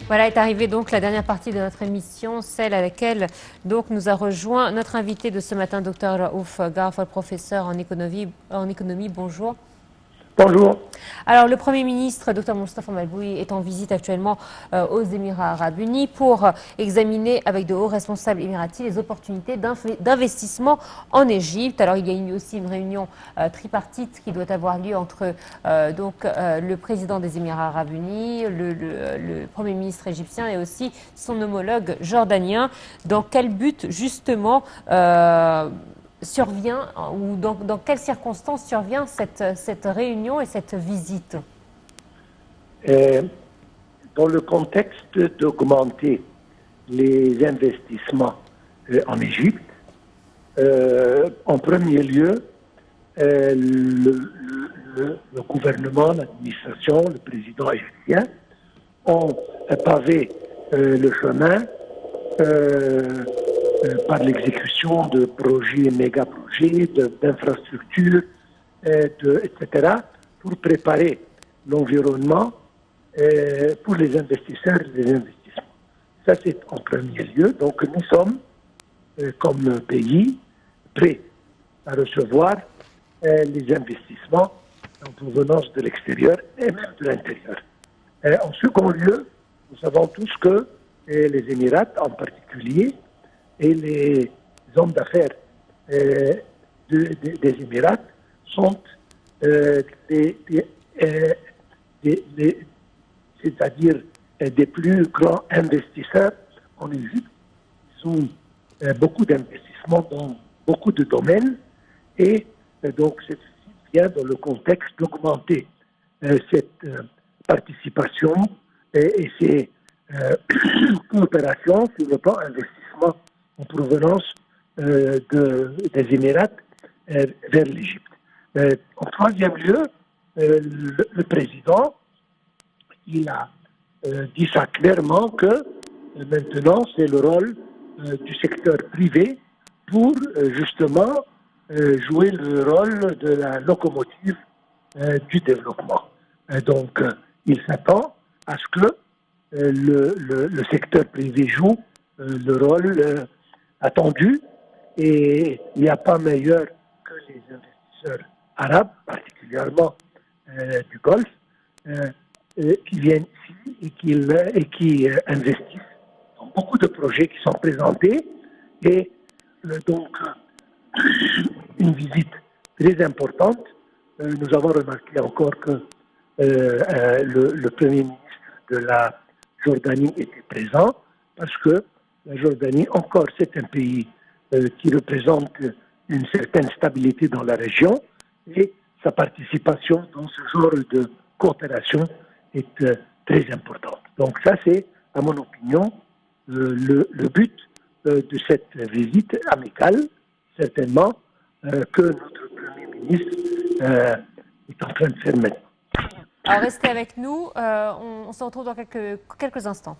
Voilà est arrivée donc la dernière partie de notre émission, celle à laquelle donc nous a rejoint notre invité de ce matin, Dr Raouf Garfal, professeur en économie. Bonjour. Bonjour. Alors, le Premier ministre, Dr Moustapha Madbouli, est en visite actuellement aux Émirats Arabes Unis pour examiner avec de hauts responsables émiratis les opportunités d'investissement en Égypte. Alors, il y a eu aussi une réunion tripartite qui doit avoir lieu entre le président des Émirats Arabes Unis, le Premier ministre égyptien et aussi son homologue jordanien. Dans quel but, justement, survient ou dans quelles circonstances survient cette réunion et cette visite? Dans le contexte d'augmenter les investissements en Égypte, en premier lieu, le gouvernement, l'administration, le président égyptien ont pavé le chemin par l'exécution de projets, méga-projets, d'infrastructures, etc., pour préparer l'environnement pour les investisseurs et les investissements. Ça, c'est en premier lieu. Donc, nous sommes, comme pays, prêts à recevoir les investissements en provenance de l'extérieur et même de l'intérieur. En second lieu, nous savons tous que les Émirats en particulier et les hommes d'affaires des Émirats sont c'est-à-dire des plus grands investisseurs en Égypte. Ils ont beaucoup d'investissements dans beaucoup de domaines et donc c'est bien dans le contexte d'augmenter cette participation et ces coopérations sur le plan investissement en provenance des Émirats vers l'Égypte. En troisième lieu, le président, il a dit ça clairement que maintenant c'est le rôle du secteur privé pour justement jouer le rôle de la locomotive du développement. Donc il s'attend à ce que le secteur privé joue le rôle attendu et il n'y a pas meilleur que les investisseurs arabes, particulièrement du Golfe, qui viennent ici et qui investissent dans beaucoup de projets qui sont présentés et donc une visite très importante. Nous avons remarqué encore que le Premier ministre de la Jordanie était présent parce que la Jordanie, encore, c'est un pays qui représente une certaine stabilité dans la région et sa participation dans ce genre de coopération est très importante. Donc ça, c'est, à mon opinion, le but de cette visite amicale, certainement, que notre Premier ministre est en train de faire maintenant. Alors, restez avec nous, on se retrouve dans quelques instants.